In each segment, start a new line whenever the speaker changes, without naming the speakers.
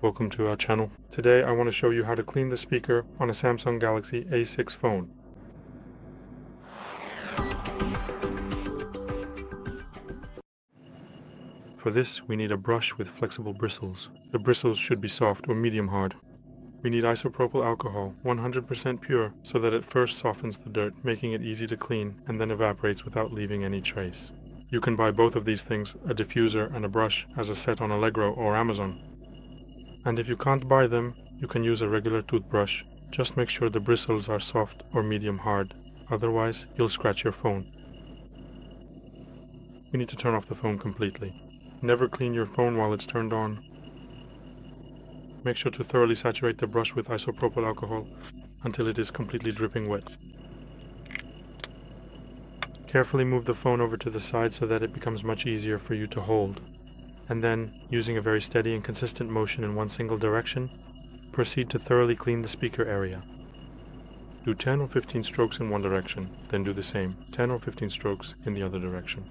Welcome to our channel. Today I want to show you how to clean the speaker on a Samsung Galaxy A6 phone. For this we need a brush with flexible bristles. The bristles should be soft or medium hard. We need isopropyl alcohol, 100% pure, so that it first softens the dirt, making it easy to clean, and then evaporates without leaving any trace. You can buy both of these things, a diffuser and a brush, as a set on Allegro or Amazon. And if you can't buy them, you can use a regular toothbrush. Just make sure the bristles are soft or medium hard, otherwise you'll scratch your phone. You need to turn off the phone completely. Never clean your phone while it's turned on. Make sure to thoroughly saturate the brush with isopropyl alcohol until it is completely dripping wet. Carefully move the phone over to the side so that it becomes much easier for you to hold. And then, using a very steady and consistent motion in one single direction, proceed to thoroughly clean the speaker area. Do 10 or 15 strokes in one direction, then do the same, 10 or 15 strokes in the other direction.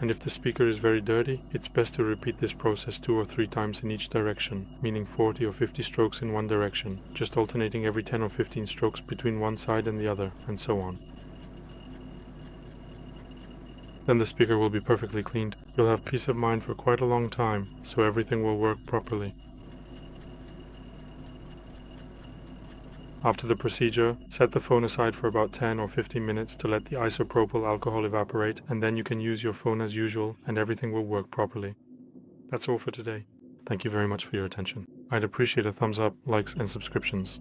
And if the speaker is very dirty, it's best to repeat this process 2 or 3 times in each direction, meaning 40 or 50 strokes in one direction, just alternating every 10 or 15 strokes between one side and the other, and so on. Then the speaker will be perfectly cleaned. You'll have peace of mind for quite a long time, so everything will work properly. After the procedure, set the phone aside for about 10 or 15 minutes to let the isopropyl alcohol evaporate, and then you can use your phone as usual and everything will work properly. That's all for today. Thank you very much for your attention. I'd appreciate a thumbs up, likes and subscriptions.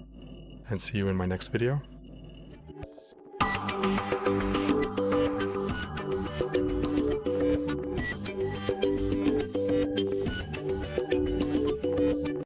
And see you in my next video.